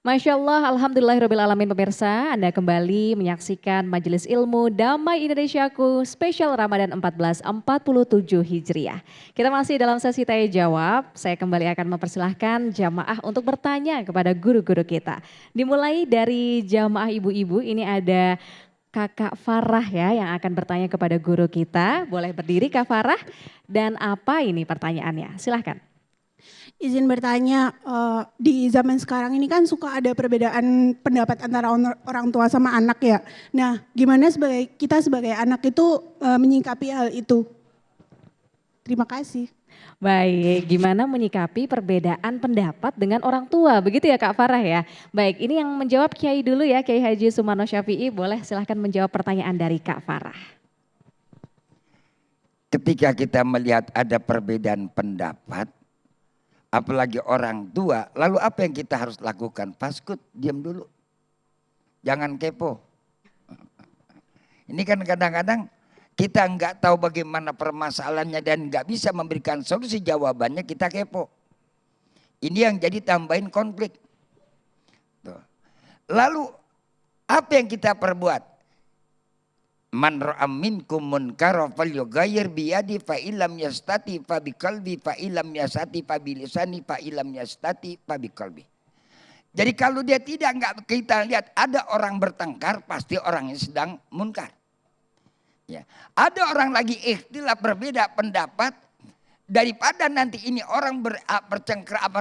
Masya Allah, Alhamdulillahirrahmanirrahim pemirsa, Anda kembali menyaksikan Majelis Ilmu Damai Indonesiaku spesial Ramadan 1447 Hijriah. Kita masih dalam sesi tanya jawab, saya kembali akan mempersilahkan jamaah untuk bertanya kepada guru-guru kita. Dimulai dari jamaah ibu-ibu, ini ada Kakak Farah ya yang akan bertanya kepada guru kita. Boleh berdiri Kak Farah, dan apa ini pertanyaannya? Silahkan. Izin bertanya, di zaman sekarang ini kan suka ada perbedaan pendapat antara orang tua sama anak ya. Nah, gimana kita sebagai anak itu menyikapi hal itu? Terima kasih. Baik, gimana menyikapi perbedaan pendapat dengan orang tua, begitu ya Kak Farah ya? Baik, ini yang menjawab Kiai dulu ya, Kiai Haji Sumarno Syafi'i, boleh silahkan menjawab pertanyaan dari Kak Farah. Ketika kita melihat ada perbedaan pendapat, apalagi orang tua, lalu apa yang kita harus lakukan? Paskut, diam dulu. Jangan kepo. Ini kan kadang-kadang kita nggak tahu bagaimana permasalahannya dan nggak bisa memberikan solusi jawabannya, kita kepo. Ini yang jadi tambahin konflik. Tuh. Lalu apa yang kita perbuat? Man ra'a minkum munkara falyughayyir biyadi fa illam yastati fa biqalbi fa illam yastati fa bilisani fa illam yastati fa biqalbi. Jadi kalau dia enggak kita lihat ada orang bertengkar, pasti orangnya sedang munkar. Ya. Ada orang lagi ikhtilaf berbeda pendapat, daripada nanti ini orang bercengkera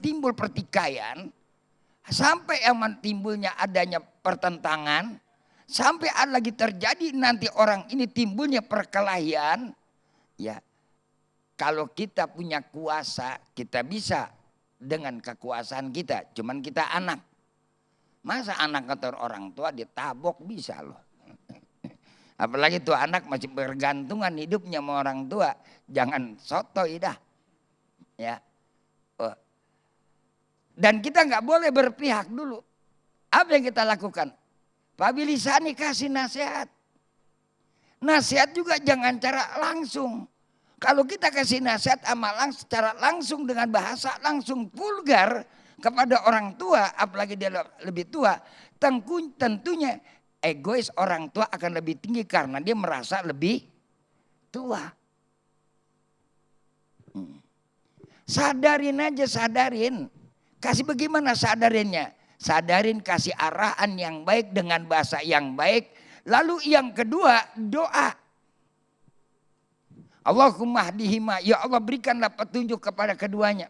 timbul pertikaian sampai yang timbulnya adanya pertentangan. Sampai ada lagi terjadi nanti orang ini timbulnya perkelahian. Ya, kalau kita punya kuasa, kita bisa dengan kekuasaan kita. Cuman kita anak. Masa anak kata orang tua ditabok bisa loh. Apalagi tuh anak masih bergantungan hidupnya sama orang tua. Jangan sotoy dah. Ya. Dan kita nggak boleh berpihak dulu. Apa yang kita lakukan? Pabilisani kasih nasihat. Nasihat juga jangan cara langsung. Kalau kita kasih nasihat secara langsung dengan bahasa langsung vulgar kepada orang tua, apalagi dia lebih tua, tentunya egois orang tua akan lebih tinggi karena dia merasa lebih tua. Sadarin aja, sadarin. Kasih bagaimana sadarinnya? Sadarin, kasih arahan yang baik dengan bahasa yang baik. Lalu yang kedua, doa. Allahumma hdihima, ya Allah berikanlah petunjuk kepada keduanya.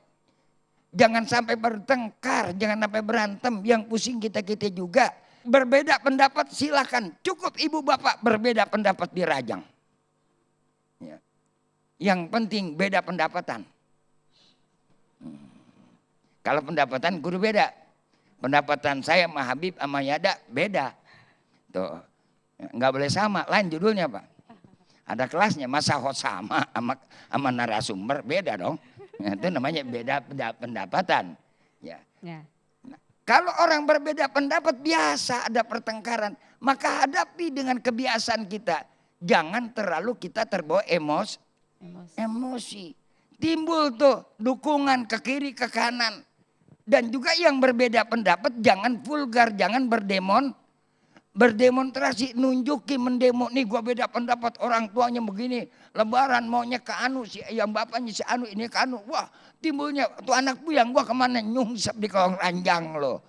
Jangan sampai bertengkar, jangan sampai berantem. Yang pusing kita-kita juga. Berbeda pendapat silakan. Cukup ibu bapak berbeda pendapat dirajang. Ya. Yang penting beda pendapatan. Kalau pendapatan guru beda. Pendapatan saya sama Habib sama Yada beda. Tuh. Enggak boleh sama, lain judulnya Pak. Ada kelasnya, masa sama narasumber beda dong. Itu namanya beda pendapatan. Ya. Nah, kalau orang berbeda pendapat biasa ada pertengkaran, maka hadapi dengan kebiasaan kita. Jangan terlalu kita terbawa emosi. Timbul tuh dukungan ke kiri ke kanan. Dan juga yang berbeda pendapat jangan vulgar, jangan berdemonstrasi, nunjukin mendemo. Nih gua beda pendapat, orang tuanya begini, lebaran maunya ke anu, yang bapaknya si anu, ini ke anu. Wah timbulnya tuh anak buyang, gua kemana nyungsep di kolong ranjang loh.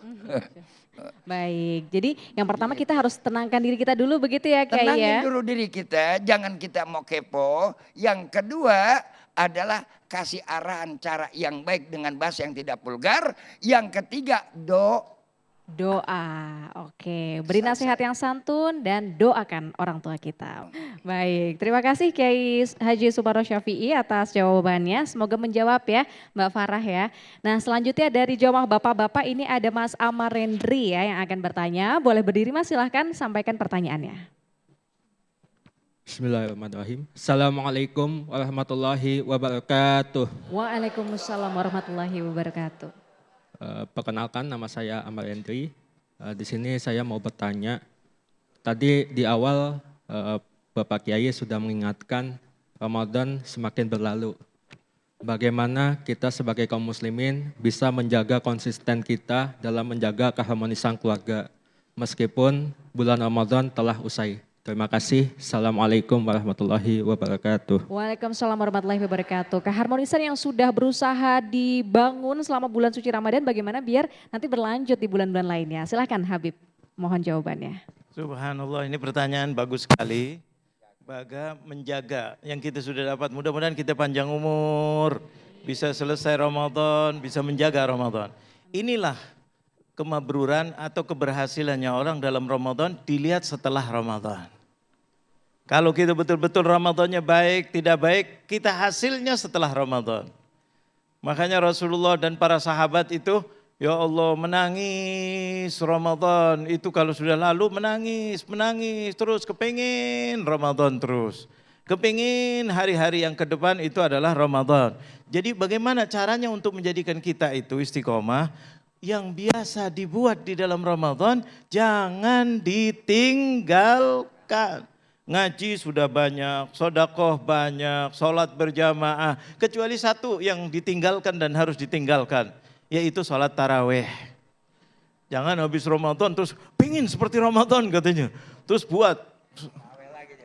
Baik, jadi yang pertama kita harus tenangkan diri kita dulu begitu ya Kiai ya. Tenangin dulu diri kita, jangan kita mau kepo. Yang kedua adalah kasih arahan cara yang baik dengan bahasa yang tidak vulgar. Yang ketiga doa. Oke, beri nasihat yang santun dan doakan orang tua kita. Baik, terima kasih Kiai Haji Sumarno Syafi'i atas jawabannya. Semoga menjawab ya Mbak Farah ya. Nah selanjutnya dari jamaah bapak-bapak ini ada Mas Amarendri ya yang akan bertanya. Boleh berdiri Mas, silahkan sampaikan pertanyaannya. Bismillahirrahmanirrahim. Assalamualaikum warahmatullahi wabarakatuh. Waalaikumsalam warahmatullahi wabarakatuh. Perkenalkan nama saya Amar Endri. Di sini saya mau bertanya. Tadi di awal Bapak Kiai sudah mengingatkan Ramadan semakin berlalu. bagaimana kita sebagai kaum muslimin bisa menjaga konsisten kita dalam menjaga keharmonisan keluarga meskipun bulan Ramadan telah usai. Terima kasih. Assalamualaikum warahmatullahi wabarakatuh. Waalaikumsalam warahmatullahi wabarakatuh. Keharmonisan yang sudah berusaha dibangun selama bulan suci Ramadan bagaimana biar nanti berlanjut di bulan-bulan lainnya. Silakan Habib, mohon jawabannya. Subhanallah, ini pertanyaan bagus sekali. Baga menjaga yang kita sudah dapat, mudah-mudahan kita panjang umur, bisa selesai Ramadan, bisa menjaga Ramadan. Inilah kemabruran atau keberhasilannya orang dalam Ramadan dilihat setelah Ramadan. Kalau kita betul-betul Ramadannya baik, tidak baik, kita hasilnya setelah Ramadan. Makanya Rasulullah dan para sahabat itu, ya Allah menangis Ramadan, itu kalau sudah lalu menangis terus, kepingin Ramadan terus. Kepingin hari-hari yang ke depan itu adalah Ramadan. Jadi bagaimana caranya untuk menjadikan kita itu istiqomah? Yang biasa dibuat di dalam Ramadan jangan ditinggalkan. Ngaji sudah banyak, sodakoh banyak, sholat berjamaah. Kecuali satu yang ditinggalkan dan harus ditinggalkan, yaitu sholat taraweh. Jangan habis Ramadan terus pingin seperti Ramadan katanya. Terus buat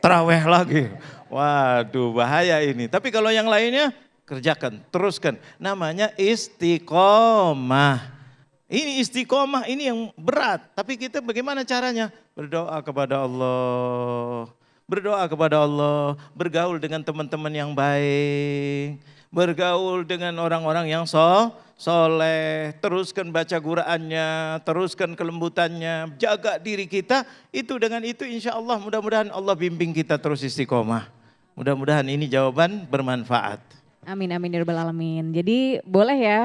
taraweh lagi. Waduh bahaya ini. Tapi kalau yang lainnya kerjakan, teruskan. Namanya istiqomah. Ini istiqomah, ini yang berat. Tapi kita bagaimana caranya? Berdoa kepada Allah. Berdoa kepada Allah. Bergaul dengan teman-teman yang baik. Bergaul dengan orang-orang yang soleh. Teruskan baca Qur'annya. Teruskan kelembutannya. Jaga diri kita. Itu dengan itu insya Allah mudah-mudahan Allah bimbing kita terus istiqomah. Mudah-mudahan ini jawaban bermanfaat. Amin amin ya rabbal alamin. Jadi boleh ya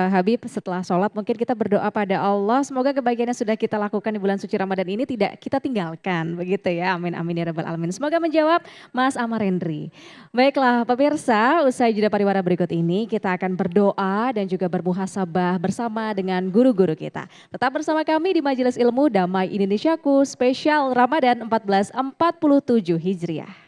Habib setelah sholat mungkin kita berdoa pada Allah semoga kebaikan yang sudah kita lakukan di bulan suci Ramadan ini tidak kita tinggalkan begitu ya. Amin amin ya rabbal alamin. Semoga menjawab Mas Amarendri. Baiklah pemirsa, usai jeda pariwara berikut ini kita akan berdoa dan juga bermuhasabah bersama dengan guru-guru kita. Tetap bersama kami di Majelis Ilmu Damai Indonesiaku spesial Ramadan 1447 Hijriah.